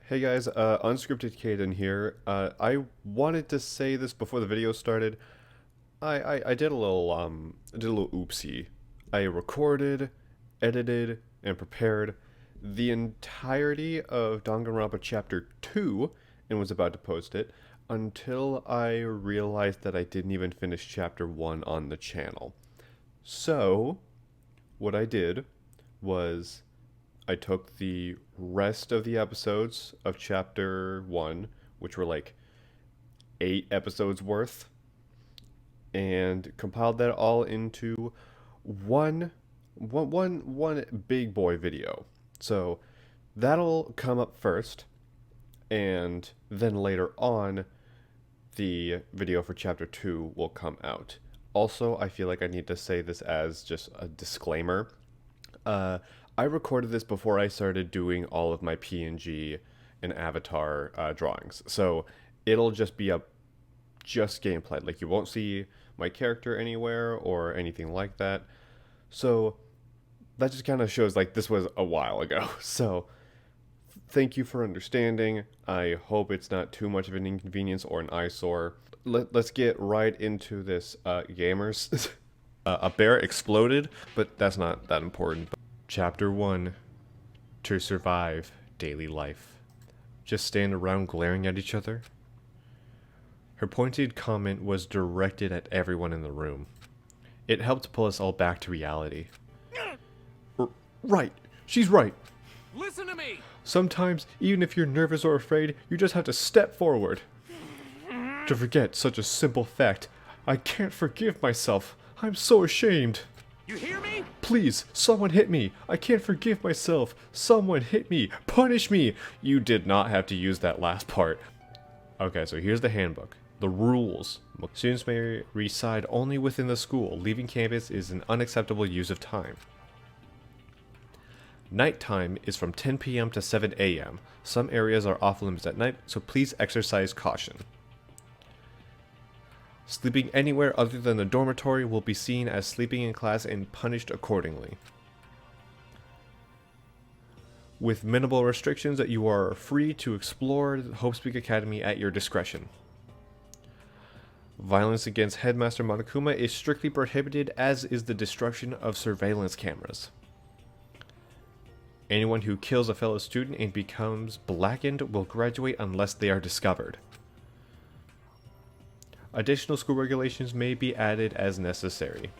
Hey guys, Unscripted Caden here. I wanted to say this before the video started. I did a little oopsie. I recorded, edited, and prepared the entirety of Danganronpa Chapter 2 and was about to post it until I realized that I didn't even finish Chapter 1 on the channel. So, what I did was I took the rest of the episodes of Chapter 1, which were like 8 episodes worth, and compiled that all into one big boy video. So that'll come up first, and then later on, the video for Chapter 2 will come out. Also, I feel like I need to say this as just a disclaimer. I recorded this before I started doing all of my PNG and avatar drawings. So it'll just be just gameplay. Like, you won't see my character anywhere or anything like that. So that just kind of shows like this was a while ago. So thank you for understanding. I hope it's not too much of an inconvenience or an eyesore. Let's get right into this, gamers. A bear exploded, but that's not that important. Chapter 1. To survive daily life. Just stand around glaring at each other? Her pointed comment was directed at everyone in the room. It helped pull us all back to reality. Right. She's right. Listen to me! Sometimes, even if you're nervous or afraid, you just have to step forward. To forget such a simple fact. I can't forgive myself. I'm so ashamed. You hear me? Please, someone hit me. I can't forgive myself. Someone hit me. Punish me. You did not have to use that last part. Okay, so here's the handbook. The rules. Students may reside only within the school. Leaving campus is an unacceptable use of time. Nighttime is from 10 p.m. to 7 a.m. Some areas are off limits at night, so please exercise caution. Sleeping anywhere other than the dormitory will be seen as sleeping in class and punished accordingly. With minimal restrictions, you are free to explore Hope Speak Academy at your discretion. Violence against Headmaster Monokuma is strictly prohibited, as is the destruction of surveillance cameras. Anyone who kills a fellow student and becomes blackened will graduate unless they are discovered. Additional school regulations may be added as necessary.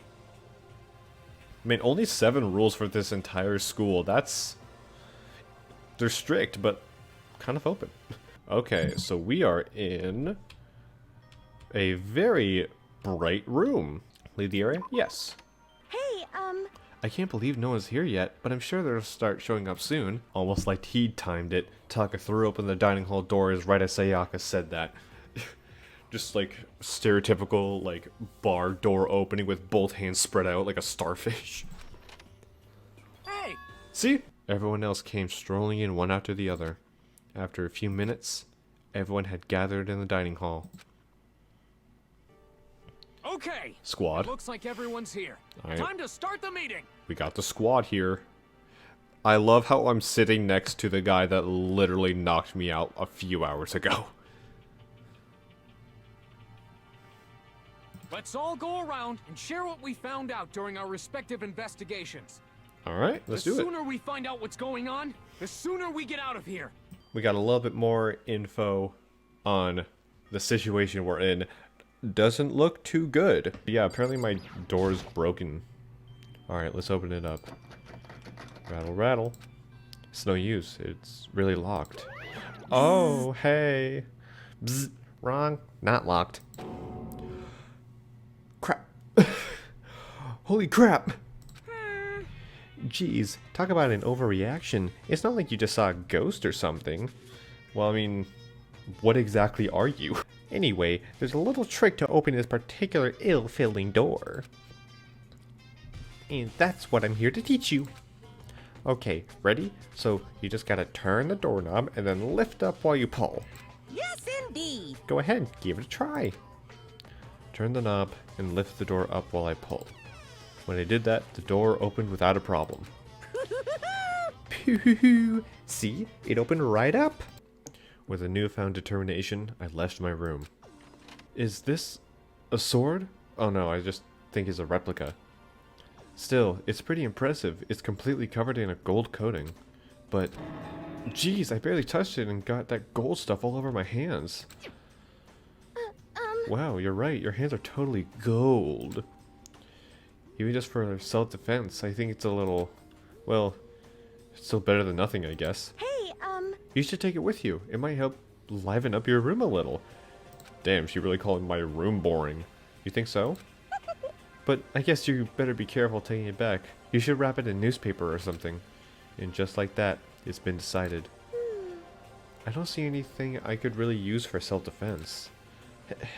I mean, only 7 rules for this entire school. They're strict, but kind of open. Okay, so we are in a very bright room. Leave the area? Yes. Hey, I can't believe no one's here yet, but I'm sure they'll start showing up soon. Almost like he timed it. Taka threw open the dining hall doors right as Sayaka said that. Just like stereotypical like bar door opening with both hands spread out like a starfish. Hey! See? Everyone else came strolling in one after the other. After a few minutes, everyone had gathered in the dining hall. Okay! Squad. Looks like everyone's here. Alright. Time to start the meeting! We got the squad here. I love how I'm sitting next to the guy that literally knocked me out a few hours ago. Let's all go around and share what we found out during our respective investigations. Alright, let's do The it. sooner we find out what's going on, the sooner we get out of here. We got a little bit more info on the situation we're in. Doesn't look too good. Yeah, apparently my door's broken. Alright, let's open it up. Rattle, rattle. It's no use. It's really locked. Oh, hey. Bzz. Wrong. Not locked. Crap. Holy crap. Jeez, talk about an overreaction. It's not like you just saw a ghost or something. Well, I mean, what exactly are you? Anyway, there's a little trick to open this particular ill-fitting door. And that's what I'm here to teach you. Okay, ready? So, you just gotta turn the doorknob and then lift up while you pull. yes indeed. Go ahead, give it a try. Turn the knob and lift the door up while I pull. When I did that, the door opened without a problem. Pew! See? It opened right up. With a newfound determination, I left my room. Is this a sword? Oh no, I just think it's a replica. Still, it's pretty impressive. It's completely covered in a gold coating. But, geez, I barely touched it and got that gold stuff all over my hands. Wow, you're right. Your hands are totally gold. Even just for self-defense, I think it's a little... well, it's still better than nothing, I guess. Hey, You should take it with you. It might help liven up your room a little. Damn, she really called my room boring. You think so? But I guess you better be careful taking it back. You should wrap it in newspaper or something. And just like that, it's been decided. I don't see anything I could really use for self-defense.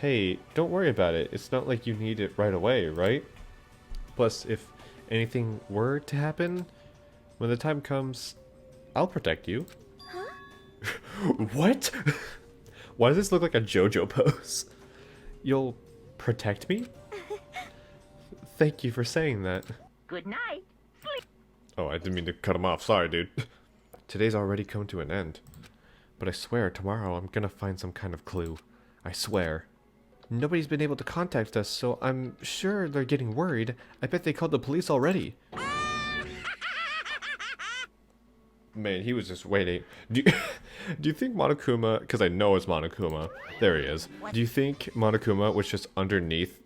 Hey, don't worry about it. It's not like you need it right away, right? Plus, if anything were to happen, when the time comes, I'll protect you. Huh? What? Why does this look like a JoJo pose? You'll protect me? Thank you for saying that. good night. Oh, I didn't mean to cut him off. Sorry, dude. Today's already come to an end. But I swear, tomorrow I'm gonna find some kind of clue. I swear. Nobody's been able to contact us, so I'm sure they're getting worried. I bet they called the police already. Man, he was just waiting. Do you think Monokuma, because I know it's Monokuma, there he is. Do you think Monokuma was just underneath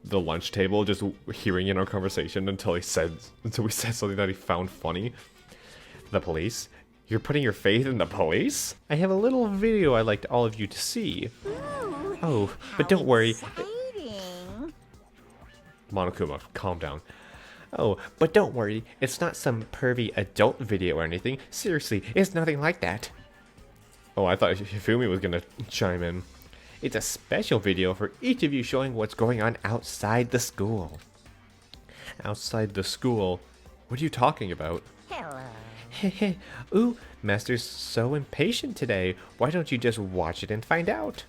the lunch table, just hearing in our conversation until we said something that he found funny? The police? You're putting your faith in the police? I have a little video I'd like all of you to see. Ooh, Oh, but don't worry. exciting. Monokuma, calm down. Oh, but don't worry. It's not some pervy adult video or anything. Seriously, it's nothing like that. Oh, I thought Hifumi was gonna chime in. It's a special video for each of you showing what's going on outside the school. Outside the school? What are you talking about? Hello. Hehe. Ooh, Master's so impatient today. Why don't you just watch it and find out?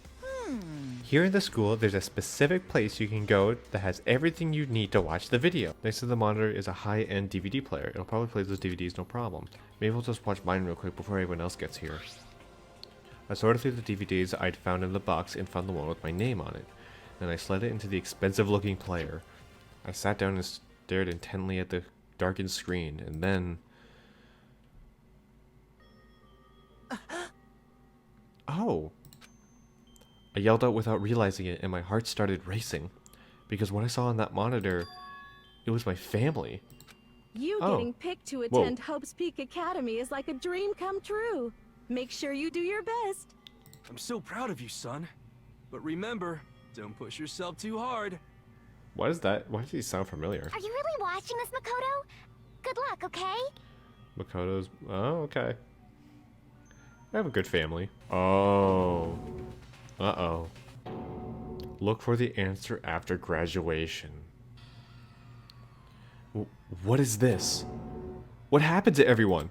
Here in the school, there's a specific place you can go that has everything you need to watch the video. Next to the monitor is a high-end DVD player. It'll probably play those DVDs no problem. Maybe we'll just watch mine real quick before everyone else gets here. I sorted through the DVDs I'd found in the box and found the one with my name on it. Then I slid it into the expensive-looking player. I sat down and stared intently at the darkened screen, and then... Oh! I yelled out without realizing it, and my heart started racing. Because what I saw on that monitor, it was my family. You Oh. getting picked to attend Hope's Peak Academy is like a dream come true. Make sure you do your best. I'm so proud of you, son. But remember, don't push yourself too hard. What is that? Why does he sound familiar? Are you really watching this, Makoto? Good luck, okay? Makoto's... Oh, okay. I have a good family. Oh. Uh-oh. Look for the answer after graduation. What is this? What happened to everyone?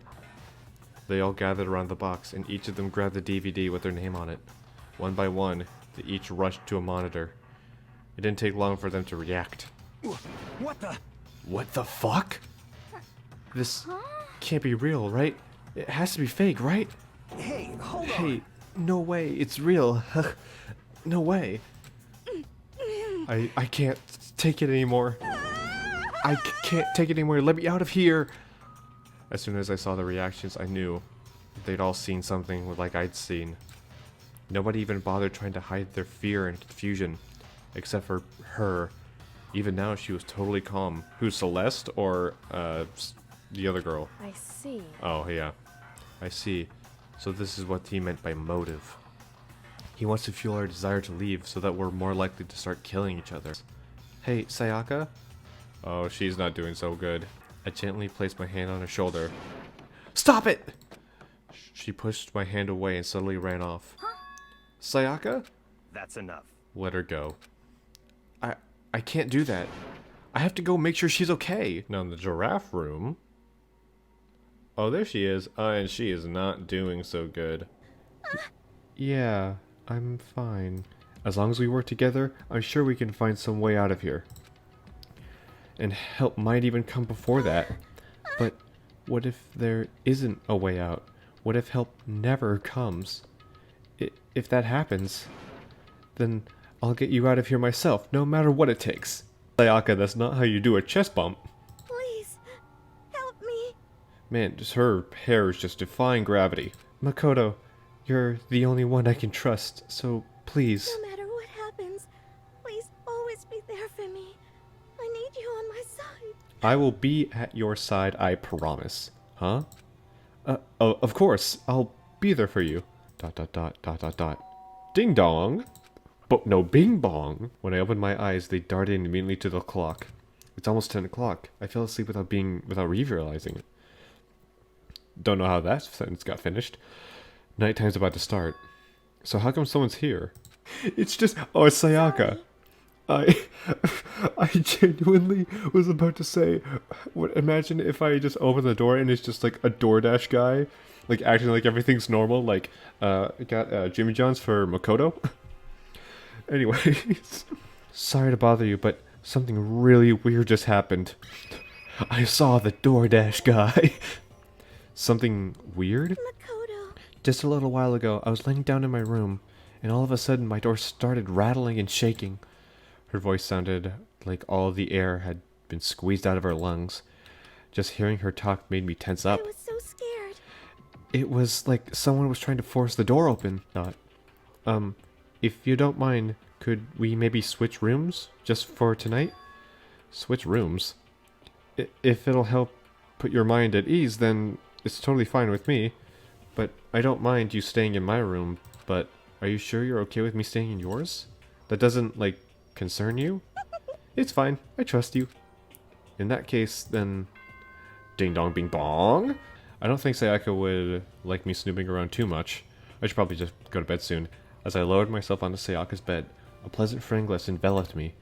They all gathered around the box, and each of them grabbed the DVD with their name on it. One by one, they each rushed to a monitor. It didn't take long for them to react. What the? What the fuck? This can't be real, right? It has to be fake, right? Hey, hold on. Hey, no way, it's real. No way. I can't take it anymore. I can't take it anymore. Let me out of here. As soon as I saw the reactions, I knew they'd all seen something like I'd seen. Nobody even bothered trying to hide their fear and confusion, except for her. Even now, she was totally calm. Who's Celeste or the other girl? I see. Oh, yeah. I see. So this is what he meant by motive. He wants to fuel our desire to leave so that we're more likely to start killing each other. Hey, Sayaka? Oh, she's not doing so good. I gently placed my hand on her shoulder. Stop it! She pushed my hand away and suddenly ran off. Sayaka? That's enough. Let her go. I can't do that. I have to go make sure she's okay. Now in the giraffe room... Oh, there she is. And she is not doing so good. Yeah, I'm fine. As long as we work together, I'm sure we can find some way out of here. And help might even come before that. But what if there isn't a way out? What if help never comes? If that happens, then I'll get you out of here myself, no matter what it takes. Sayaka, that's not how you do a chest bump. Please, help me. Man, just her hair is just defying gravity. Makoto, you're the only one I can trust, so please. No matter what happens, please always be there for me. I need you on my side. I will be at your side, I promise. Huh? Of course, I'll be there for you. ... Ding dong! But no bing bong! When I opened my eyes, they darted immediately to the clock. It's almost 10 o'clock. I fell asleep without realizing it. Don't know how that sentence got finished. Nighttime's about to start. So how come someone's here? It's just... Oh, it's Sayaka. I genuinely was about to say, imagine if I just open the door and it's just like a DoorDash guy, like acting like everything's normal, like, got Jimmy John's for Makoto. Anyways, sorry to bother you, but something really weird just happened. I saw the DoorDash guy. Something weird? Makoto. Just a little while ago, I was laying down in my room, and all of a sudden my door started rattling and shaking. Her voice sounded like all of the air had been squeezed out of her lungs. Just hearing her talk made me tense up. I was so scared. It was like someone was trying to force the door open. If you don't mind, could we maybe switch rooms just for tonight? Switch rooms? If it'll help put your mind at ease, then it's totally fine with me. But I don't mind you staying in my room, but are you sure you're okay with me staying in yours? That doesn't, like, concern you? It's fine. I trust you. In that case, then... Ding dong bing bong? I don't think Sayaka would like me snooping around too much. I should probably just go to bed soon. As I lowered myself onto Sayaka's bed, a pleasant fragrance enveloped me.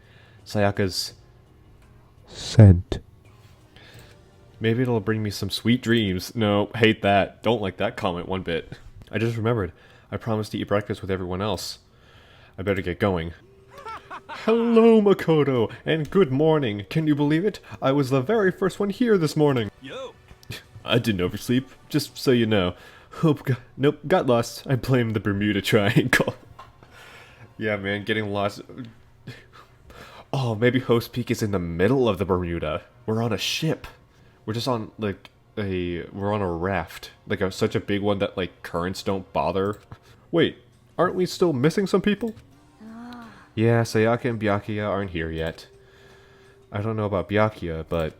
Sayaka's... scent. Maybe it'll bring me some sweet dreams. No, hate that. Don't like that comment one bit. I just remembered. I promised to eat breakfast with everyone else. I better get going. Hello, Makoto, and good morning. Can you believe it? I was the very first one here this morning. Yo! I didn't oversleep, just so you know. Nope, got lost. I blame the Bermuda Triangle. Yeah, man, getting lost. Oh, maybe Host Peak is in the middle of the Bermuda. We're on a ship. We're just on, like, we're on a raft. Like, such a big one that, like, currents don't bother. Wait, aren't we still missing some people? Yeah, Sayaka and Byakuya aren't here yet. I don't know about Byakuya, but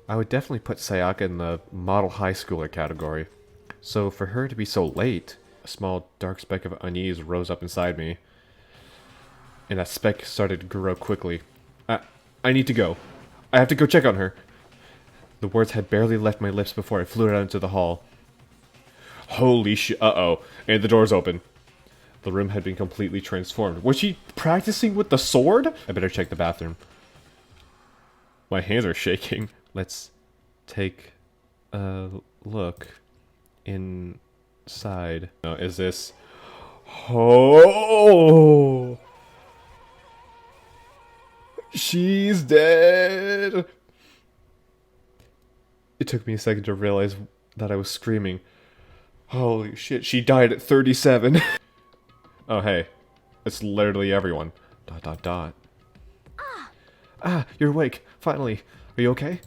I would definitely put Sayaka in the model high schooler category. So for her to be so late, a small dark speck of unease rose up inside me. And that speck started to grow quickly. I need to go. I have to go check on her. The words had barely left my lips before I flew out into the hall. Holy shit, uh-oh. And the door's open. The room had been completely transformed. Was she practicing with the sword? I better check the bathroom. My hands are shaking. Let's take a look inside. Now, is this... Oh! She's dead! It took me a second to realize that I was screaming. Holy shit, she died at 37. Oh, hey. It's literally everyone. ... Ah, you're awake. Finally. Are you okay?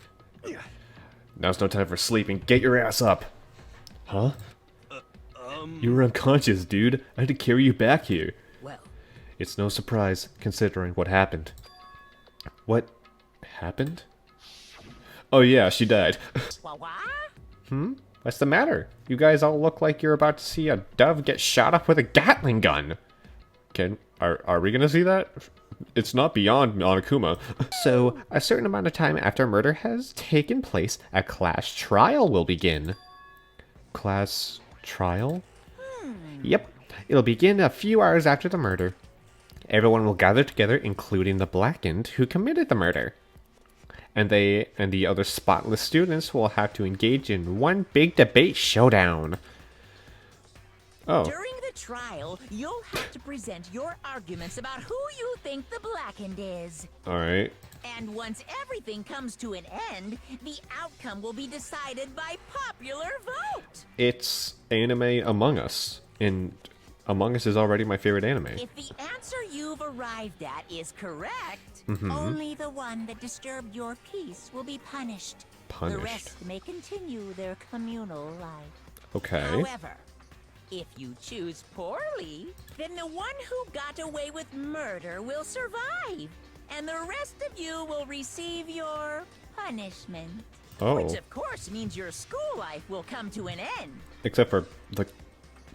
Now's no time for sleeping. Get your ass up. Huh? You were unconscious, dude. I had to carry you back here. Well, It's no surprise, considering what happened. What happened? Oh yeah, she died. What's the matter? You guys all look like you're about to see a dove get shot up with a Gatling gun. Are we gonna see that? It's not beyond Monokuma. So, a certain amount of time after murder has taken place, a class trial will begin. Class trial? Yep. It'll begin a few hours after the murder. Everyone will gather together, including the Blackened, who committed the murder. And the other spotless students will have to engage in one big debate showdown. Oh. during the trial, you'll have to present your arguments about who you think the Blackened is. Alright. And once everything comes to an end, the outcome will be decided by popular vote. It's anime Among Us. And Among Us is already my favorite anime. If the answer you've arrived at is correct, Mm-hmm. only the one that disturbed your peace will be punished. Punished. The rest may continue their communal life. Okay. However, if you choose poorly, then the one who got away with murder will survive, and the rest of you will receive your punishment. Oh. Which, of course, means your school life will come to an end. Except for the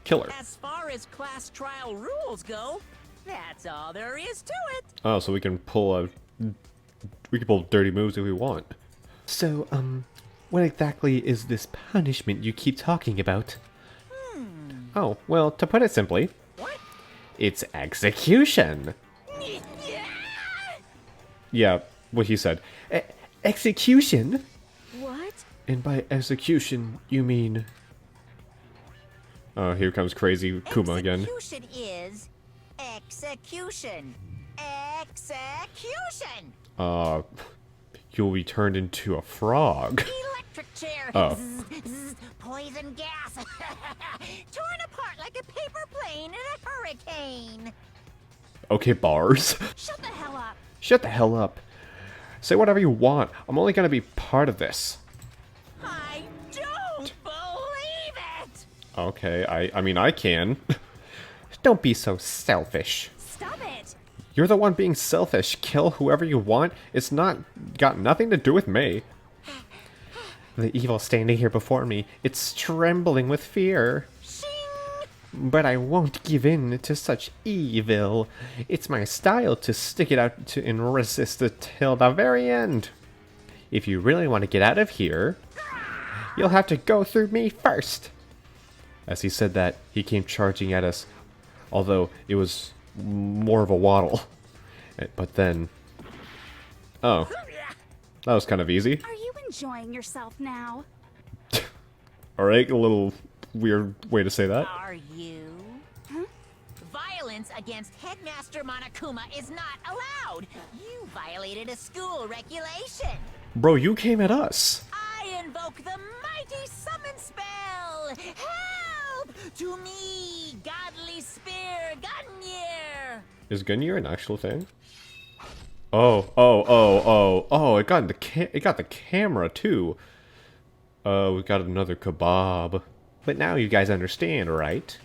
killer. As far as class trial rules go, that's all there is to it. Oh, so we can pull dirty moves if we want. So, what exactly is this punishment you keep talking about? Oh, well, to put it simply, What? it's execution. Yeah, what he said. Execution? What? And by execution, you mean... Oh, here comes crazy Kuma again. Execution is execution. Execution. You'll be turned into a frog. Electric chair. Oh. Zzz, zzz, poison gas. Torn apart like a paper plane in a hurricane. Okay, bars. Shut the hell up. Shut the hell up. Say whatever you want. I'm only gonna be part of this. I don't believe it. Okay, I mean, I can. Don't be so selfish. Stop it. You're the one being selfish. Kill whoever you want. It's got nothing to do with me. The evil standing here before me, it's trembling with fear. But I won't give in to such evil. It's my style to stick it out and resist it till the very end. If you really want to get out of here, you'll have to go through me first. As he said that, he came charging at us, although it was more of a waddle. But then... Oh. That was kind of easy. Are you enjoying yourself now? Alright, a little weird way to say that. Are you? Violence against Headmaster Monokuma is not allowed. You violated a school regulation. Bro, you came at us. I invoke the mighty summon spell. Help to me, godly spear, Gunyear. Is Gunyear an actual thing? Oh, it got the camera too. We got another kebab. But now you guys understand, right?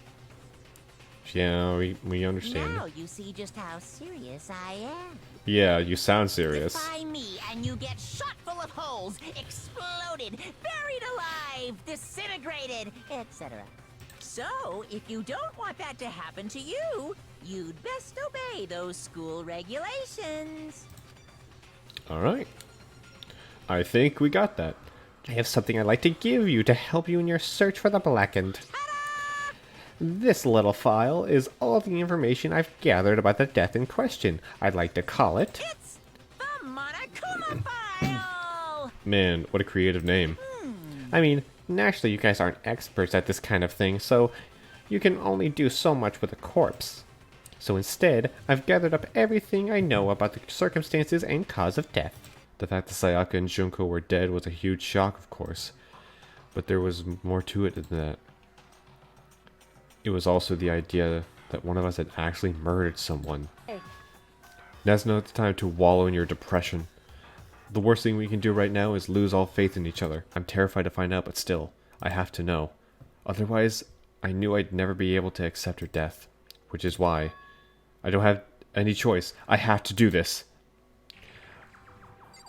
Yeah, we understand. Now you see just how serious I am. Yeah, you sound serious. Defy me and you get shot full of holes, exploded, buried alive, disintegrated, etc. So, if you don't want that to happen to you, you'd best obey those school regulations. Alright. I think we got that. I have something I'd like to give you to help you in your search for the Blackened. Ta-da! This little file is all the information I've gathered about the death in question. I'd like to call it... It's the Monokuma file! Man, what a creative name. I mean, naturally you guys aren't experts at this kind of thing, so you can only do so much with a corpse. So instead, I've gathered up everything I know about the circumstances and cause of death. The fact that Sayaka and Junko were dead was a huge shock, of course. But there was more to it than that. It was also the idea that one of us had actually murdered someone. Now's not the time to wallow in your depression. The worst thing we can do right now is lose all faith in each other. I'm terrified to find out, but still, I have to know. Otherwise, I knew I'd never be able to accept her death. Which is why I don't have any choice. I have to do this.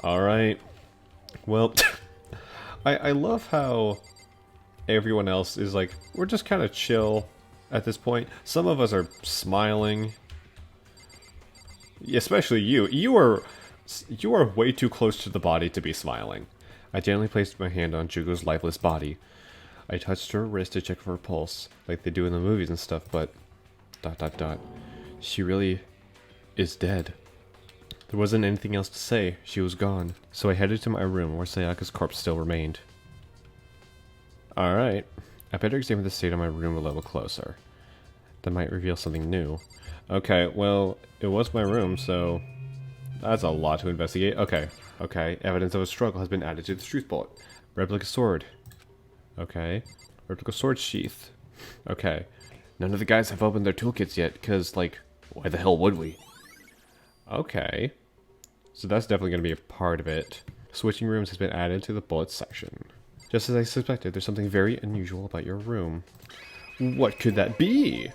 Alright. Well, I love how everyone else is like, we're just kind of chill at this point. Some of us are smiling. Especially you. You are way too close to the body to be smiling. I gently placed my hand on Jugo's lifeless body. I touched her wrist to check for her pulse, like they do in the movies and stuff, but... ... She really is dead. There wasn't anything else to say. She was gone. So I headed to my room where Sayaka's corpse still remained. Alright. I better examine the state of my room a little closer. That might reveal something new. Okay, well, it was my room, so... That's a lot to investigate. Okay. Evidence of a struggle has been added to the truth bullet. Replica sword. Okay. Replica sword sheath. Okay. None of the guys have opened their toolkits yet, because, like, why the hell would we? Okay. So that's definitely going to be a part of it. Switching rooms has been added to the bullets section. Just as I suspected, there's something very unusual about your room. What could that be?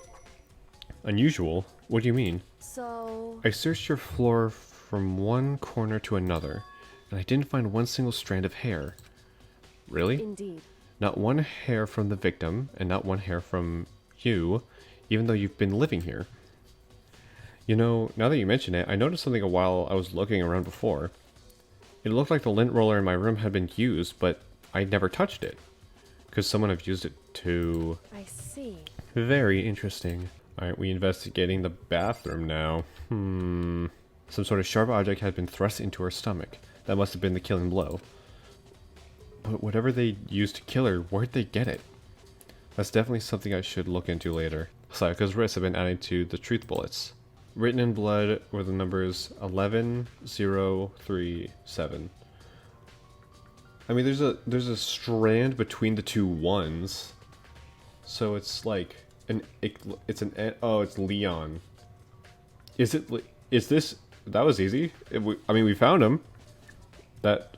Unusual? What do you mean? So... I searched your floor from one corner to another, and I didn't find one single strand of hair. Really? Indeed. Not one hair from the victim, and not one hair from you, even though you've been living here. You know, now that you mention it, I noticed something while I was looking around before. It looked like the lint roller in my room had been used, but I never touched it. Because someone have used it to... I see. Very interesting. Alright, we investigating the bathroom now. Some sort of sharp object had been thrust into her stomach. That must have been the killing blow. But whatever they used to kill her, where'd they get it? That's definitely something I should look into later. Sayaka's wrists have been added to the truth bullets. Written in blood were the numbers 11037. I mean, there's a strand between the two ones, so it's like it's Leon. Is this? That was easy. I mean, we found him.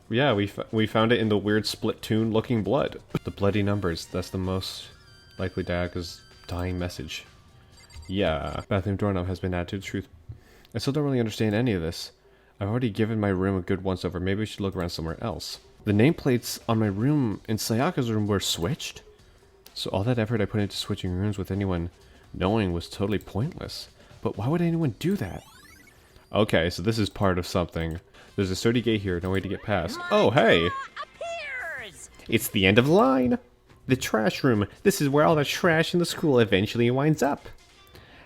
Yeah, we found it in the weird Splatoon looking blood. The bloody numbers. That's the most likely Dayaka's dying message. Yeah, bathroom doorknob has been added to the truth. I still don't really understand any of this. I've already given my room a good once over. Maybe we should look around somewhere else. The nameplates on my room and Sayaka's room were switched? So all that effort I put into switching rooms with anyone knowing was totally pointless. But why would anyone do that? Okay, so this is part of something. There's a sturdy gate here, no way to get past. Oh, hey! Appears! It's the end of the line! The trash room. This is where all the trash in the school eventually winds up.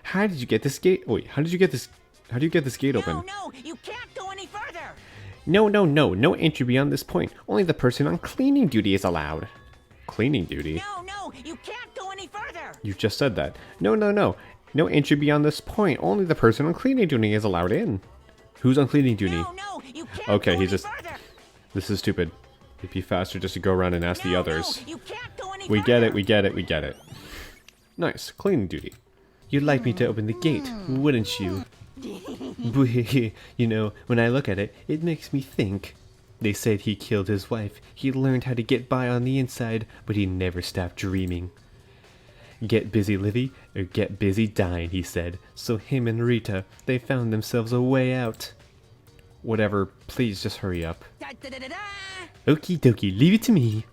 How did you get this gate? Wait, how do you get this gate open? No, you can't go any further! No entry beyond this point. Only the person on cleaning duty is allowed. Cleaning duty? No, you can't go any further! You just said that. No. No entry beyond this point. Only the person on cleaning duty is allowed in. Who's on cleaning duty? No, you can't Okay, go he's any just... further! This is stupid. It'd be faster just to go around and ask the others. No, you can't go any We further! get it. Nice. Cleaning duty. You'd like me to open the gate, wouldn't you? You know, when I look at it, it makes me think. They said he killed his wife. He learned how to get by on the inside, but he never stopped dreaming. Get busy, Livy, or get busy dying, he said. So him and Rita, they found themselves a way out. Whatever, please just hurry up. Da-da-da-da-da! Okie dokie, leave it to me.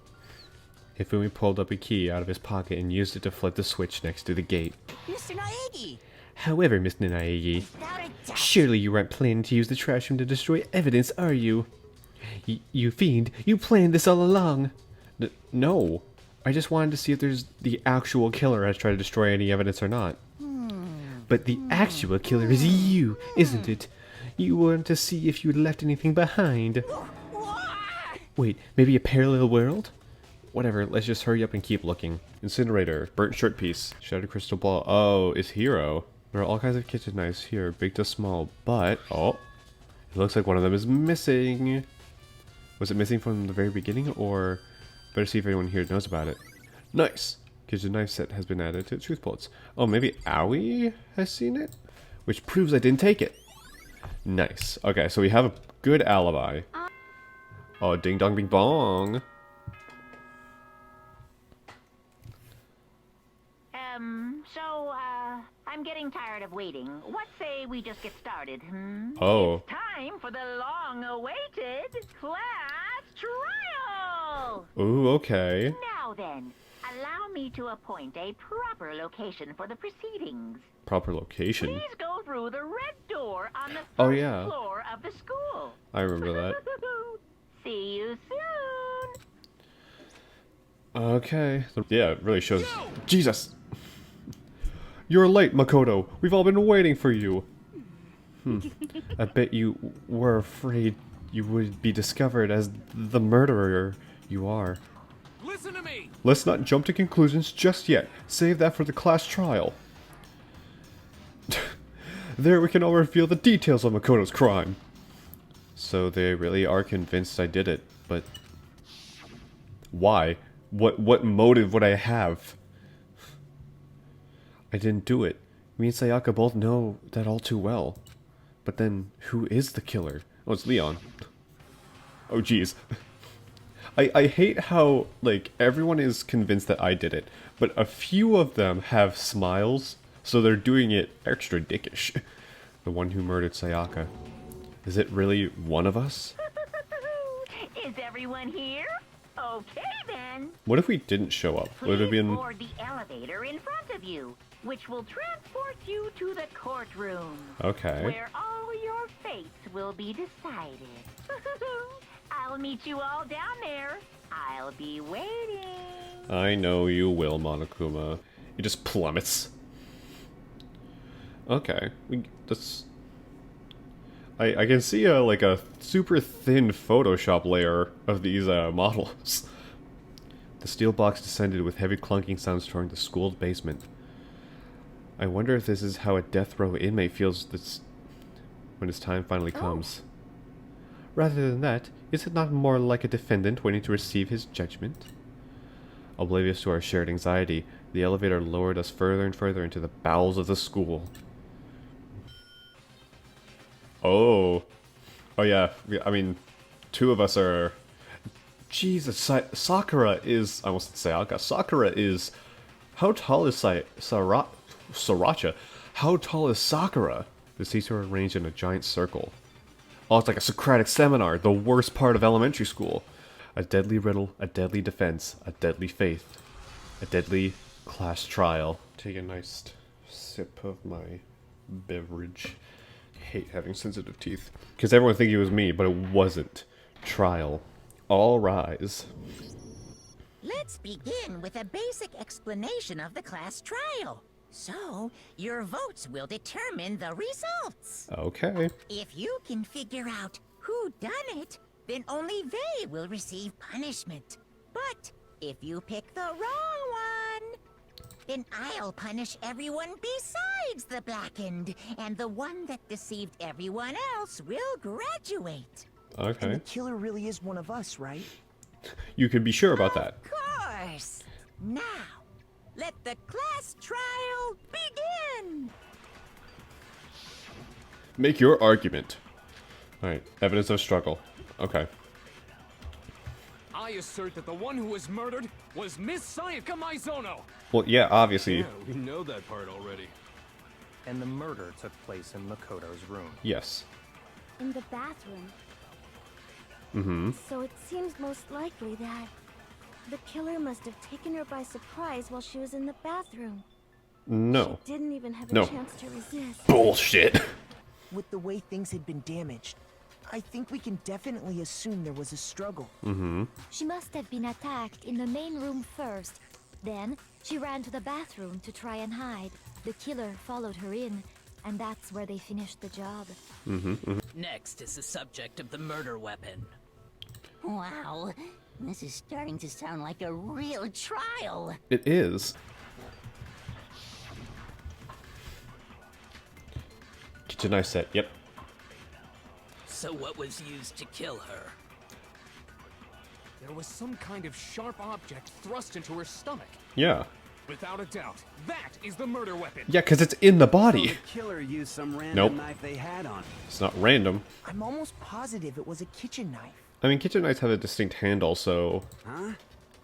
Hifumi pulled up a key out of his pocket and used it to flip the switch next to the gate. Mr. Naegi! However, Mr. Naegi, Without a doubt. surely you aren't planning to use the trash room to destroy evidence, are you? You fiend, you planned this all along. No. I just wanted to see if there's the actual killer has tried to destroy any evidence or not. But the actual killer is you, isn't it? You wanted to see if you had left anything behind. Wait, maybe a parallel world? Whatever, let's just hurry up and keep looking. Incinerator, burnt shirt piece, shattered crystal ball. Oh, it's Hero. There are all kinds of kitchen knives here, big to small, but... Oh, it looks like one of them is missing. Was it missing from the very beginning, or... Better see if anyone here knows about it. Nice! Kitchen knife set has been added to the truth bullets. Oh, maybe Aoi has seen it? Which proves I didn't take it. Nice. Okay, so we have a good alibi. Oh, ding dong bing bong. I'm getting tired of waiting. What say we just get started, Oh. It's time for the long-awaited class trial! Ooh, okay. Now then, allow me to appoint a proper location for the proceedings. Proper location. Please go through the red door on the Oh, first yeah. floor of the school. I remember that. See you soon! Okay. Yeah, it really shows. Jesus! You're late, Makoto. We've all been waiting for you. I bet you were afraid you would be discovered as the murderer you are. Listen to me! Let's not jump to conclusions just yet. Save that for the class trial. There we can all reveal the details of Makoto's crime. So they really are convinced I did it, but... Why? What motive would I have? I didn't do it. Me and Sayaka both know that all too well. But then, who is the killer? Oh, it's Leon. Oh, jeez. I hate how, like, everyone is convinced that I did it, but a few of them have smiles, so they're doing it extra dickish. The one who murdered Sayaka. Is it really one of us? Is everyone here? Okay then. What if we didn't show up? Would it have Please been... board the elevator in front of you, which will transport you to the courtroom. Okay. Where all your fates will be decided. I'll meet you all down there. I'll be waiting. I know you will, Monokuma. It just plummets. Okay. That's... I can see like a super thin Photoshop layer of these models. The steel box descended with heavy clunking sounds toward the school's basement. I wonder if this is how a death row inmate feels this when his time finally comes. Rather than that, is it not more like a defendant waiting to receive his judgment? Oblivious to our shared anxiety, the elevator lowered us further and further into the bowels of the school. Oh. Oh yeah, I mean, two of us are... Jesus, Sakura is... I almost said Sayaka. Sakura is... How tall is Sriracha? How tall is Sakura? The seats are arranged in a giant circle. Oh, it's like a Socratic seminar, the worst part of elementary school. A deadly riddle, a deadly defense, a deadly faith, a deadly class trial. Take a nice sip of my beverage. Hate having sensitive teeth. Because everyone think it was me, but it wasn't. Trial. All rise. Let's begin with a basic explanation of the class trial. So, your votes will determine the results. Okay. If you can figure out who done it, then only they will receive punishment. But if you pick the wrong one, then I'll punish everyone besides the blackened, and the one that deceived everyone else will graduate. And the Okay. killer really is one of us, right? You can be sure about that. Of course. Now, let the class trial begin. Make your argument. Alright, evidence of struggle. Okay. I assert that the one who was murdered was Miss Sayaka Maizono. Well, yeah, obviously. Yeah, we know that part already. And the murder took place in Makoto's room. Yes. In the bathroom. Mm-hmm. So it seems most likely that the killer must have taken her by surprise while she was in the bathroom. No. She didn't even have a No. chance to resist. Bullshit. With the way things had been damaged, I think we can definitely assume there was a struggle. Mm-hmm. She must have been attacked in the main room first. Then, she ran to the bathroom to try and hide. The killer followed her in, and that's where they finished the job. Next is the subject of the murder weapon. Wow, this is starting to sound like a real trial. It is. Kitchen knife set. Yep. So what was used to kill her? There was some kind of sharp object thrust into her stomach. Yeah. Without a doubt, that is the murder weapon. Yeah, because it's in the body. The killer used some random Nope. knife they had on him. It's not random. I'm almost positive it was a kitchen knife. I mean, kitchen knives have a distinct handle, so... Huh?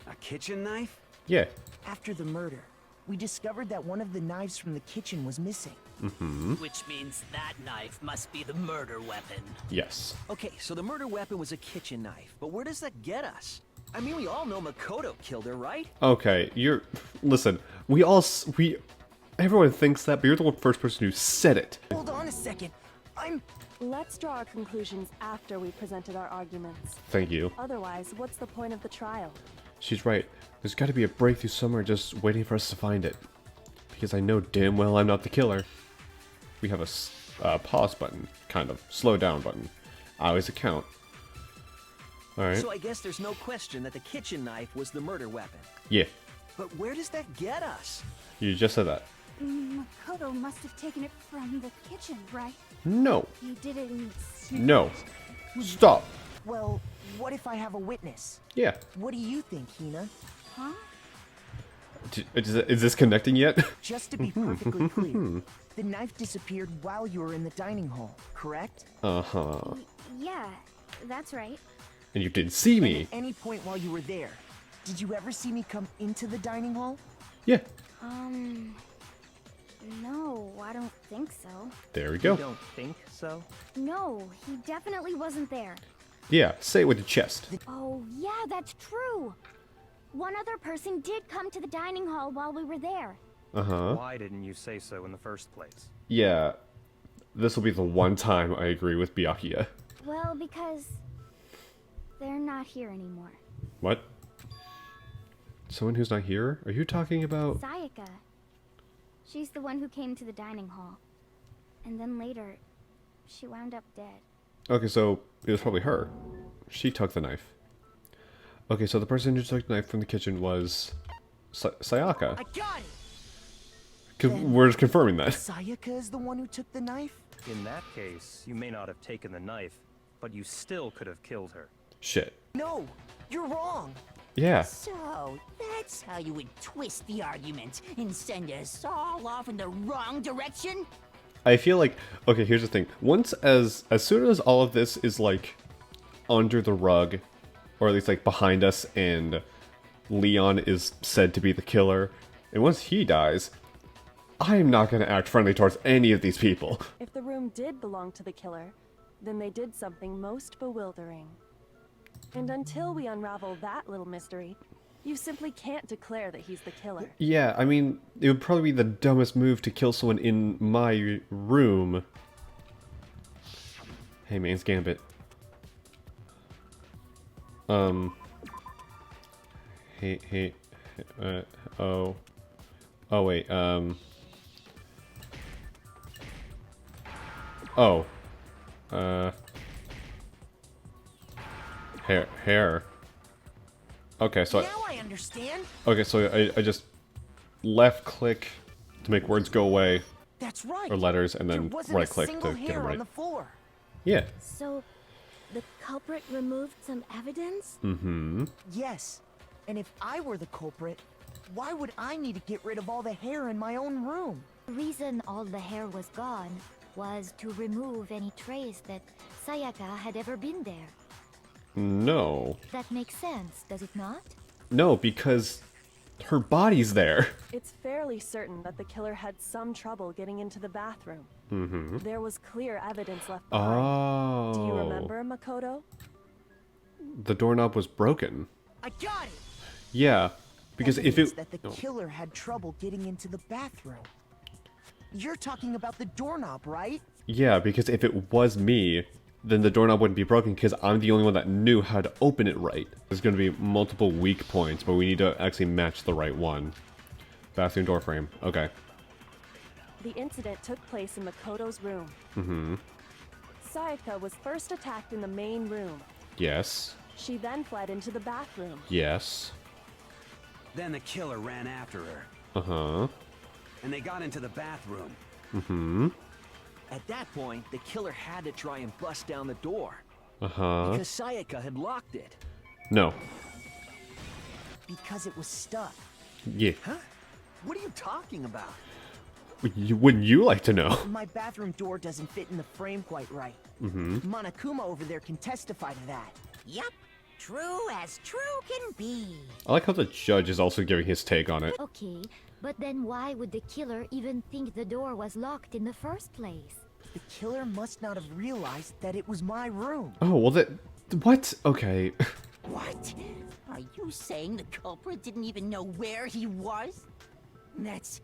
A kitchen knife? Yeah. After the murder, we discovered that one of the knives from the kitchen was missing. Mm-hmm. Which means that knife must be the murder weapon. Yes. Okay, so the murder weapon was a kitchen knife, but where does that get us? I mean, we all know Makoto killed her, right? Okay, you're... Listen, everyone thinks that, but you're the first person who said it. Hold on a second. Let's draw our conclusions after we presented our arguments. Thank you. Otherwise, what's the point of the trial? She's right. There's got to be a breakthrough somewhere just waiting for us to find it. Because I know damn well I'm not the killer. We have a pause button, kind of. Slow down button. I always account. Alright. So I guess there's no question that the kitchen knife was the murder weapon. Yeah. But where does that get us? You just said that. Makoto must have taken it from the kitchen, right? No. He didn't... No. Stop. Well, what if I have a witness? Yeah. What do you think, Hina? Huh? Is this connecting yet? Just to be perfectly clear, the knife disappeared while you were in the dining hall, correct? Uh-huh. Yeah, that's right. And you didn't see And me. at any point while you were there, did you ever see me come into the dining hall? Yeah. No, I don't think so. There we go. You don't think so? No, he definitely wasn't there. Yeah, say it with your chest. Oh, yeah, that's true. One other person did come to the dining hall while we were there. Uh-huh. Why didn't you say so in the first place? Yeah. This will be the one time I agree with Byakuya. Well, because they're not here anymore. What? Someone who's not here? Are you talking about... Sayaka. She's the one who came to the dining hall. And then later, she wound up dead. Okay, so it was probably her. She took the knife. Okay, so the person who took the knife from the kitchen was... Sayaka. I got it! We're just confirming that. Sayaka is the one who took the knife? In that case, you may not have taken the knife, but you still could have killed her. Shit. No, you're wrong. Yeah. So, that's how you would twist the argument and send us all off in the wrong direction? I feel like... Okay, here's the thing. As soon as all of this is, like, under the rug, or at least, like, behind us, and Leon is said to be the killer, and once he dies, I'm not going to act friendly towards any of these people. If the room did belong to the killer, then they did something most bewildering. And until we unravel that little mystery, you simply can't declare that he's the killer. Yeah, I mean, it would probably be the dumbest move to kill someone in my room. Hey, Main's Gambit. Oh, wait, hair. Okay, so now I understand. Okay, so I just left click to make words go away. That's right. Or letters, and then There wasn't right a click single to get hair them right. on the floor. Yeah. So, the culprit removed some evidence? Mm-hmm. Yes. And if I were the culprit, why would I need to get rid of all the hair in my own room? The reason all the hair was gone was to remove any trace that Sayaka had ever been there. No. That makes sense, does it not? No, because her body's there. It's fairly certain that the killer had some trouble getting into the bathroom. Mm-hmm. There was clear evidence left behind. Oh. Do you remember, Makoto? The doorknob was broken. I got it. Yeah, because if Evidence it... that the killer had trouble getting into the bathroom. You're talking about the doorknob, right? Yeah, because if it was me, then the doorknob wouldn't be broken because I'm the only one that knew how to open it right. There's going to be multiple weak points, but we need to actually match the right one. Bathroom door frame. Okay. The incident took place in Makoto's room. Mm-hmm. Sayaka was first attacked in the main room. Yes. She then fled into the bathroom. Yes. Then the killer ran after her. Uh-huh. And they got into the bathroom. Mm-hmm. At that point, the killer had to try and bust down the door. Uh-huh. Because Sayaka had locked it. No. Because it was stuck. Yeah. Huh? What are you talking about? Wouldn't you like to know? My bathroom door doesn't fit in the frame quite right. Mm-hmm. Monokuma over there can testify to that. Yup. True as true can be. I like how the judge is also giving his take on it. Okay, but then why would the killer even think the door was locked in the first place? The killer must not have realized that it was my room. Oh, well that... What? Okay. What? Are you saying the culprit didn't even know where he was? That's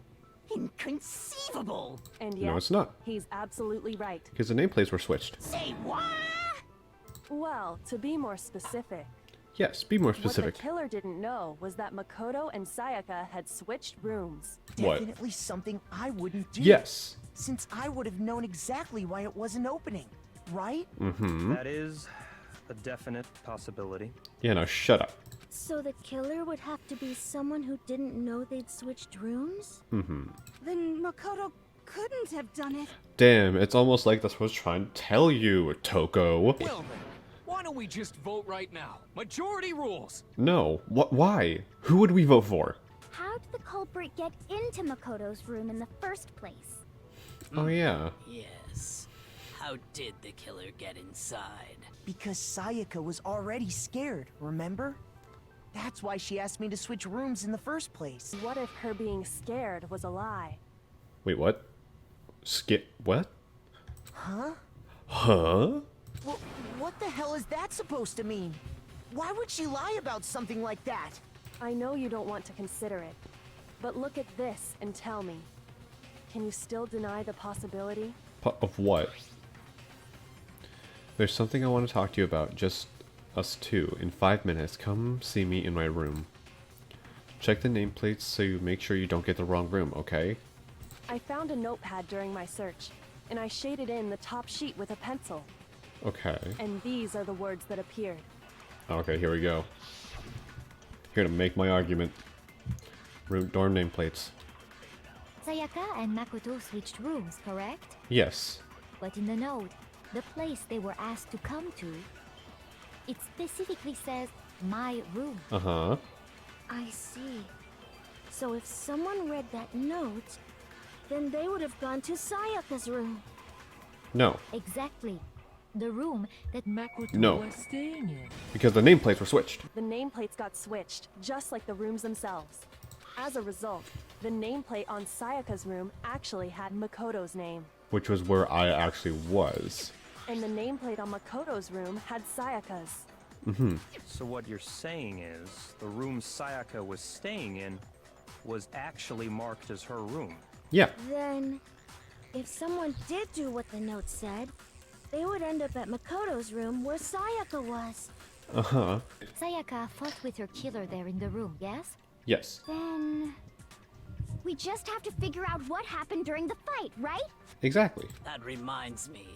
inconceivable. And yet, No, it's not. he's absolutely right. Because the nameplates were switched. Say what? Well, to be more specific, Yes, be more specific. what the killer didn't know was that Makoto and Sayaka had switched rooms. What? Definitely something I wouldn't do. Yes. Since I would have known exactly why it wasn't opening, right? Mm-hmm. That is a definite possibility. Yeah, now shut up. So the killer would have to be someone who didn't know they'd switched rooms? Mm-hmm. Then Makoto couldn't have done it. Damn, it's almost like that's what I was trying to tell you, Toko. Well then, why don't we just vote right now? Majority rules. No. Why? Who would we vote for? how did the culprit get into Makoto's room in the first place? Oh yeah. Yes. How did the killer get inside? Because Sayaka was already scared, remember? That's why she asked me to switch rooms in the first place. What if her being scared was a lie? Wait, what? What? Huh? Huh? What the hell is that supposed to mean? Why would she lie about something like that? I know you don't want to consider it, but look at this and tell me. Can you still deny the possibility? Of what? There's something I want to talk to you about, just us two. In 5 minutes, come see me in my room. Check the nameplates so you make sure you don't get the wrong room, okay? I found a notepad during my search, and I shaded in the top sheet with a pencil. Okay. And these are the words that appeared. Okay, here we go. Here to make my argument. Dorm nameplates. Sayaka and Makoto switched rooms, correct? Yes. But in the note, the place they were asked to come to, it specifically says, my room. Uh-huh. I see. So if someone read that note, then they would have gone to Sayaka's room. No. Exactly. The room that Makoto was staying in. Because the nameplates were switched. The nameplates got switched, just like the rooms themselves. As a result, the nameplate on Sayaka's room actually had Makoto's name. Which was where I actually was. And the nameplate on Makoto's room had Sayaka's. Mm-hmm. So what you're saying is, the room Sayaka was staying in was actually marked as her room. Yeah. Then, if someone did do what the note said, they would end up at Makoto's room where Sayaka was. Uh-huh. Sayaka fought with her killer there in the room, yes? Yes. Then... we just have to figure out what happened during the fight, right? Exactly. That reminds me.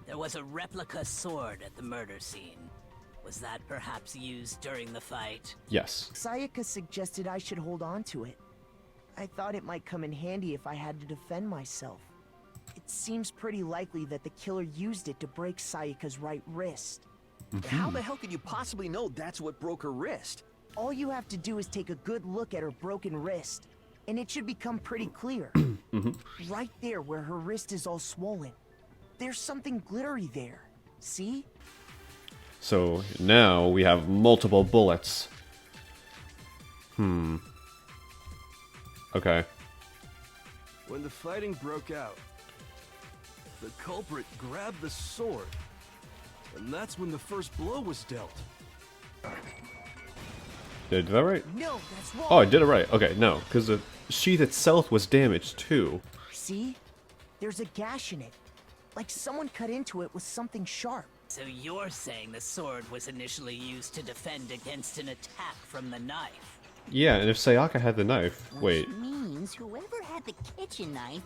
There was a replica sword at the murder scene. Was that perhaps used during the fight? Yes. Sayaka suggested I should hold on to it. I thought it might come in handy if I had to defend myself. It seems pretty likely that the killer used it to break Sayaka's right wrist. How the hell could you possibly know that's what broke her wrist? All you have to do is take a good look at her broken wrist, and it should become pretty clear. Right there where her wrist is all swollen. There's something glittery there. See? So now we have multiple bullets. Okay. When the fighting broke out, the culprit grabbed the sword, and that's when the first blow was dealt. Did I do that right? No, that's wrong. Oh, I did it right. Okay, no, because the sheath itself was damaged too. See? There's a gash in it. Like someone cut into it with something sharp. So you're saying the sword was initially used to defend against an attack from the knife? Yeah, and if Sayaka had the knife, wait. Which means whoever had the kitchen knife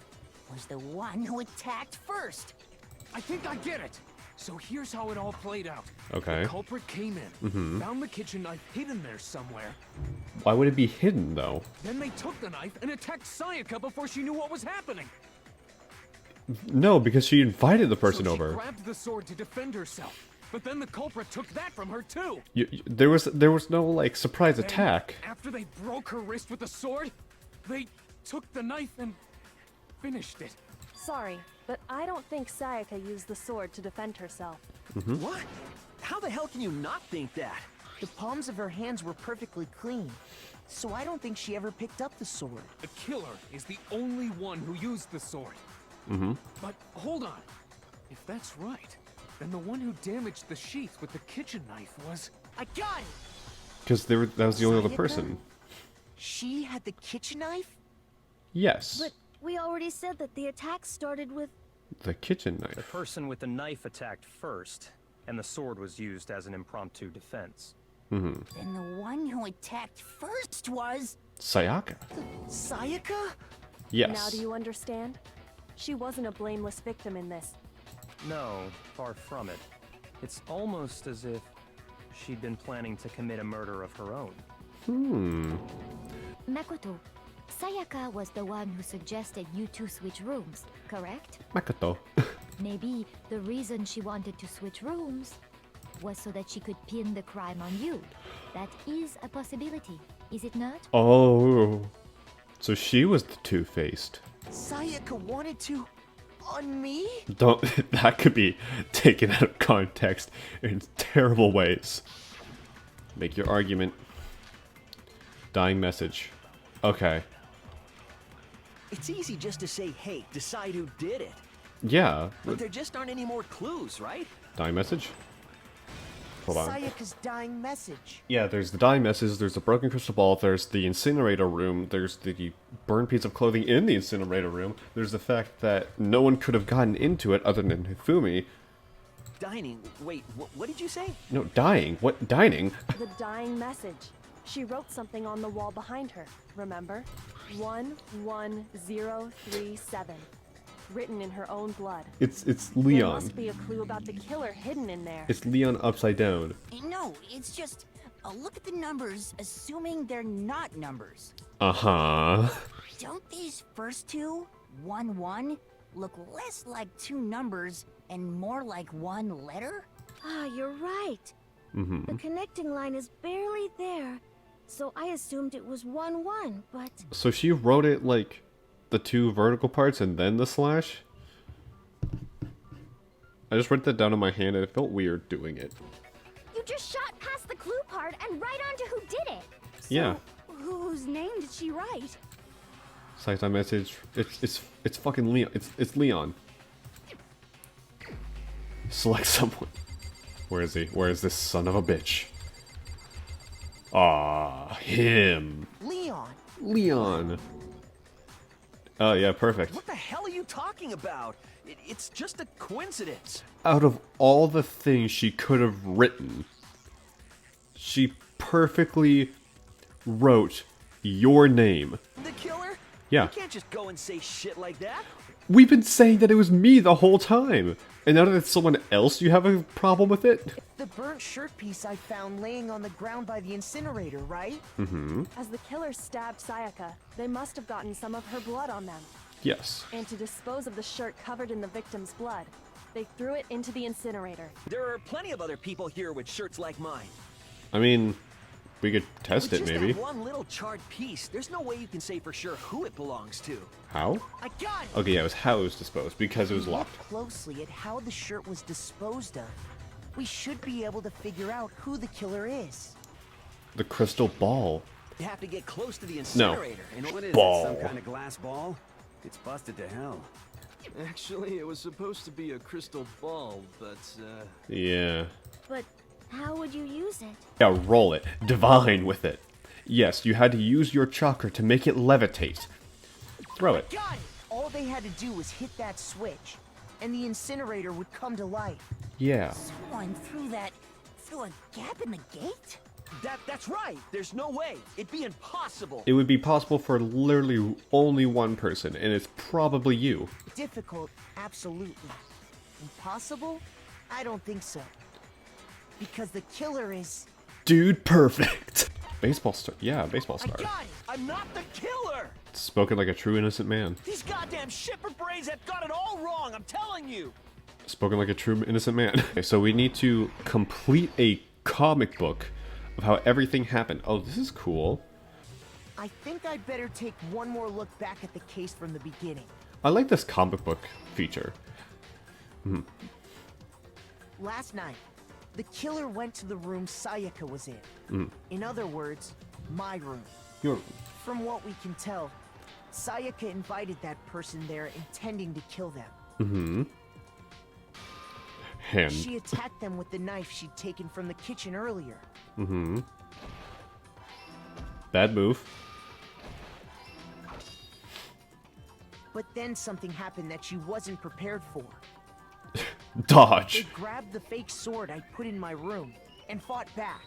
was the one who attacked first. I think I get it. So here's how it all played out. Okay. The culprit came in, found the kitchen knife hidden there somewhere. Why would it be hidden though? Then they took the knife and attacked Sayaka before she knew what was happening. No, because she invited the person so over. She grabbed the sword to defend herself, but then the culprit took that from her too. There was no like surprise Then, attack. After they broke her wrist with the sword, they took the knife and finished it. Sorry, but I don't think Sayaka used the sword to defend herself. What? How the hell can you not think that? The palms of her hands were perfectly clean, so I don't think she ever picked up the sword. The killer is the only one who used the sword. But hold on. If that's right, then the one who damaged the sheath with the kitchen knife was... I got it! Because that was the only other Sayaka? person. She had the kitchen knife? Yes. But we already said that the attack started with... The kitchen The knife. person with the knife attacked first, and the sword was used as an impromptu defense. Then the one who attacked first was... Sayaka. Sayaka? Yes. Now do you understand? She wasn't a blameless victim in this. No, far from it. It's almost as if she'd been planning to commit a murder of her own. Makoto, Sayaka was the one who suggested you two switch rooms, correct? Makoto. Maybe the reason she wanted to switch rooms was so that she could pin the crime on you. That is a possibility. is it not? Oh. So she was the two-faced. Sayaka wanted to... on me? Don't... That could be taken out of context in terrible ways. Make your argument. Dying message. Okay. It's easy just to say, hey, decide who did it. Yeah. But there just aren't any more clues, right? Dying message? Hold on. Sayaka's dying message. Yeah, there's the dying message, there's the broken crystal ball, there's the incinerator room, there's the burned piece of clothing in the incinerator room, there's the fact that no one could have gotten into it other than Hifumi. Dining? Wait, what did you say? No, dying? What? Dining? The dying message. She wrote something on the wall behind her, remember? 11037. Written in her own blood. It's There Leon. must be a clue about the killer hidden in there. It's Leon upside down. No, it's just look at the numbers, assuming they're not numbers. Uh-huh. Don't these first two, 1-1, look less like two numbers and more like one letter? Ah, you're right. Mm-hmm. The connecting line is barely there, so I assumed it was 1-1, but... So she wrote it like the two vertical parts and then the slash? I just wrote that down in my hand and it felt weird doing it. You just shot past the clue part and right onto who did it. Yeah. Whose name did she write? Side message. It's fucking Leon. It's Leon. Select someone. Where is he? Where is this son of a bitch? Ah, him. Leon. Leon. Oh yeah, perfect. What the hell are you talking about? It's just a coincidence. Out of all the things she could have written, she perfectly wrote your name. The killer? Yeah. You can't just go and say shit like that. We've been saying that it was me the whole time. And now that it's someone else, you have a problem with it? The burnt shirt piece I found laying on the ground by the incinerator, right? Mm-hmm. As the killer stabbed Sayaka, they must have gotten some of her blood on them. Yes. And to dispose of the shirt covered in the victim's blood, they threw it into the incinerator. There are plenty of other people here with shirts like mine. I mean, we could test With it, just maybe. that one little charred piece, there's no way you can say for sure who it belongs to. How? I got it! Okay, yeah, it was how it was disposed, because it was Look locked. closely at how the shirt was disposed of. We should be able to figure out who the killer is. The crystal ball. You have to get close to the No. incinerator. And what is Ball. it, some kind of glass ball? It's busted to hell. Actually, it was supposed to be a crystal ball, but, Yeah. But how would you use it? Yeah, roll it. Divine with it. Yes, you had to use your chakra to make it levitate. Throw it. Got it! All they had to do was hit that switch, and the incinerator would come to life. Yeah. Someone through a gap in the gate? That's right. There's no way. It'd be impossible. It would be possible for literally only one person, and it's probably you. Difficult, absolutely. Impossible? I don't think so. Because the killer is... Dude, perfect. Baseball star. Yeah, baseball I star. got it. I'm not the killer. Spoken like a true innocent man. These goddamn shipper brains have got it all wrong. I'm telling you. Spoken like a true innocent man. Okay, so we need to complete a comic book of how everything happened. Oh, this is cool. I think I'd better take one more look back at the case from the beginning. I like this comic book feature. Last night, the killer went to the room Sayaka was in. In other words, my room. Your From what we can tell, Sayaka invited that person there intending to kill them. hand. She attacked them with the knife she'd taken from the kitchen earlier. Bad move. But then something happened that she wasn't prepared for. They Dodge. grabbed the fake sword I put in my room and fought back.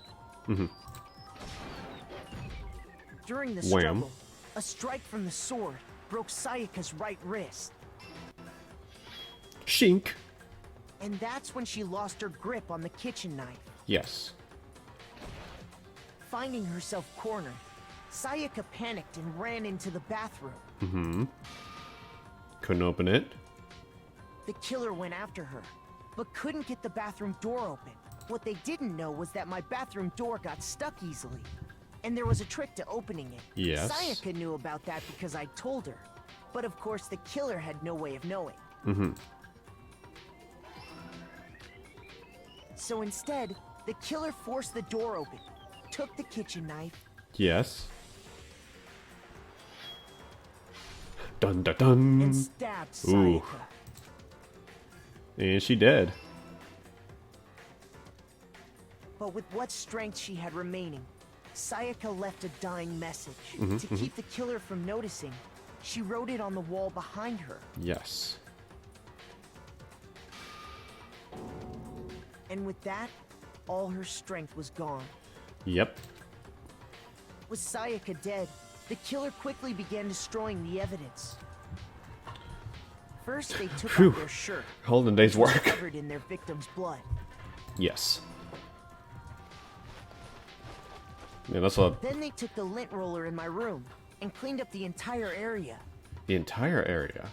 During the Wham. struggle, a strike from the sword broke Sayaka's right wrist. Shink. And that's when she lost her grip on the kitchen knife. Yes. Finding herself cornered, Sayaka panicked and ran into the bathroom. Couldn't open it. The killer went after her, but couldn't get the bathroom door open. What they didn't know was that my bathroom door got stuck easily. And there was a trick to opening it. Yes. Sayaka knew about that because I told her. But of course, the killer had no way of knowing. Mm-hmm. So instead, the killer forced the door open, took the kitchen knife. Yes. Dun dun dun. And stabbed Sayaka. Ooh. And she dead. But with what strength she had remaining, Sayaka left a dying message. To keep the killer from noticing, she wrote it on the wall behind her. Yes. And with that, all her strength was gone. Yep. With Sayaka dead, the killer quickly began destroying the evidence. First, they took Phew. off their shirt, Holding day's which was work. covered in their victim's blood. Yes. Yeah, that's a... Then they took the lint roller in my room and cleaned up the entire area. The entire area.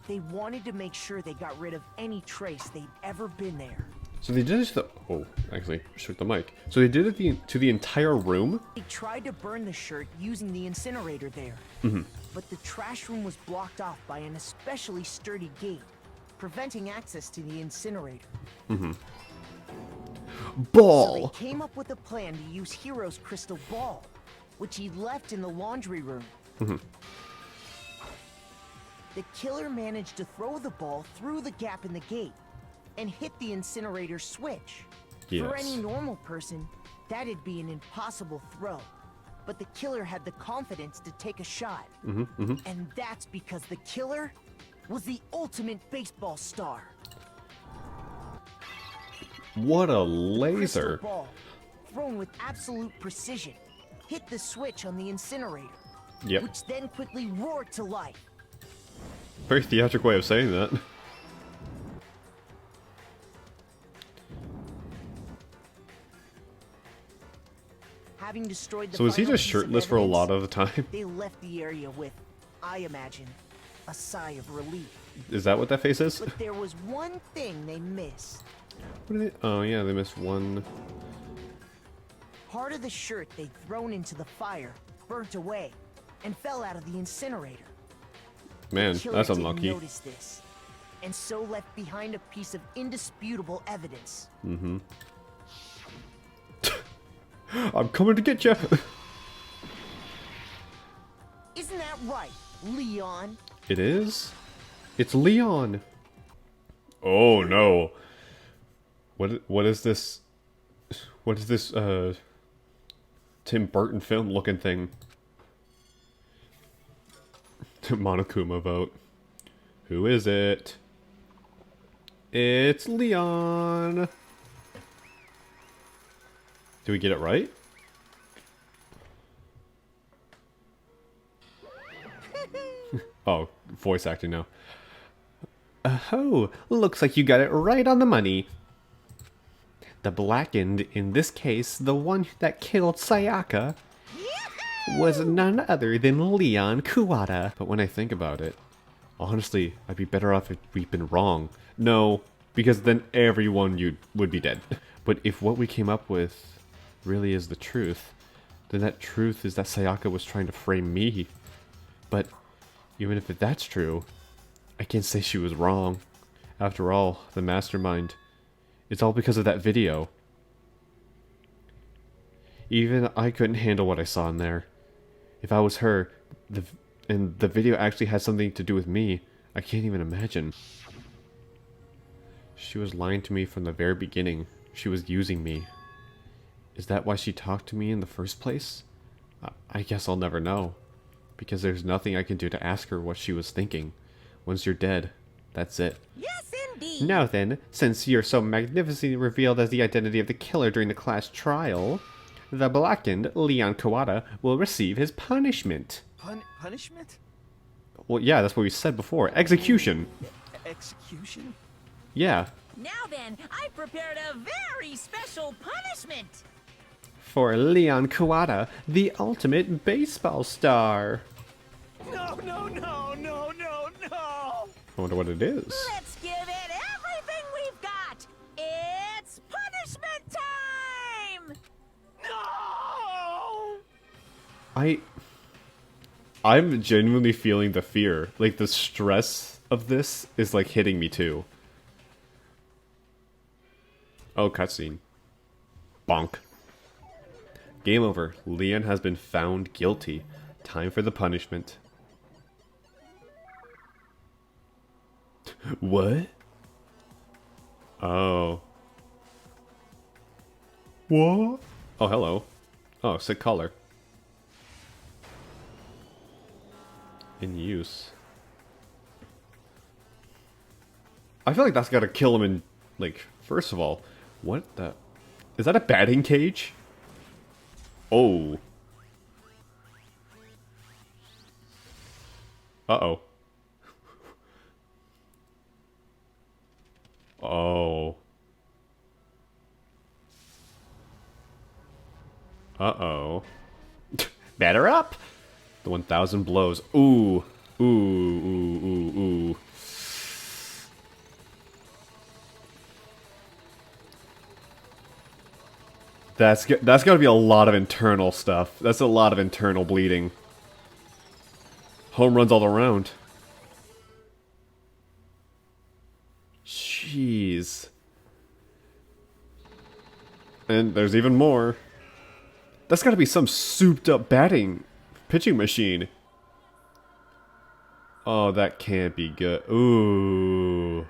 They wanted to make sure they got rid of any trace they'd ever been there. So they did it to the... Oh, actually, shook the mic. So they did it to the entire room? They tried to burn the shirt using the incinerator there. But the trash room was blocked off by an especially sturdy gate, preventing access to the incinerator. Ball! So they came up with a plan to use Hero's crystal ball, which he left in the laundry room. The killer managed to throw the ball through the gap in the gate and hit the incinerator switch. Yes. For any normal person, that'd be an impossible throw. But the killer had the confidence to take a shot. And that's because the killer was the ultimate baseball star. What a The laser. crystal ball, thrown with absolute precision, hit the switch on the incinerator, Yep. which then quickly roared to life. Very theatrical way of saying that. Having destroyed the So is he final just piece of shirtless for a lot evidence, of the time? They left the area with, I imagine, a sigh of relief. Is that what that face is? But there was one thing they missed. What did they... Oh yeah, they missed one... Part of the shirt they'd thrown into the fire burnt away and fell out of the incinerator. Man, The killer that's didn't unlucky. notice this, and so left behind a piece of indisputable evidence. I'm coming to get you. Isn't that right, Leon? It is? It's Leon. Oh no. What is this? What is this Tim Burton film looking thing? Monokuma vote. Who is it? It's Leon. Do we get it right? Oh, voice acting now. Oh, looks like you got it right on the money. The blackened, in this case, the one that killed Sayaka, was none other than Leon Kuwata. But when I think about it, honestly, I'd be better off if we'd been wrong. No, because then everyone would be dead. But if what we came up with really is the truth, then that truth is that Sayaka was trying to frame me. But even if that's true, I can't say she was wrong. After all, the mastermind, it's all because of that video. Even I couldn't handle what I saw in there. If I was her, and the video actually had something to do with me, I can't even imagine. She was lying to me from the very beginning. She was using me. Is that why she talked to me in the first place? I guess I'll never know. Because there's nothing I can do to ask her what she was thinking. Once you're dead, that's it. Yes, indeed. Now then, since you're so magnificently revealed as the identity of the killer during the class trial, the blackened Leon Kawada will receive his punishment. Punishment? Well, yeah, that's what we said before. Execution. Execution? Yeah. Now then, I prepared a very special punishment. For Leon Kawada, the ultimate baseball star. No, no, no, no, no, no! I wonder what it is. Let's give it everything we've got. It's punishment time! No! I'm genuinely feeling the fear. Like, the stress of this is, like, hitting me, too. Oh, cutscene. Bonk. Game over. Leon has been found guilty. Time for the punishment. What? Oh. What? Oh, hello. Oh, sick collar. In use. I feel like that's gotta kill him in, like, first of all, what the... Is that a batting cage? Oh. Uh-oh. Oh. Uh-oh. Batter up! The 1,000 blows. Ooh. Ooh, ooh, ooh, ooh. That's gotta be a lot of internal stuff. That's a lot of internal bleeding. Home runs all around. Jeez. And there's even more. That's gotta be some souped up pitching machine. Oh, that can't be good. Ooh.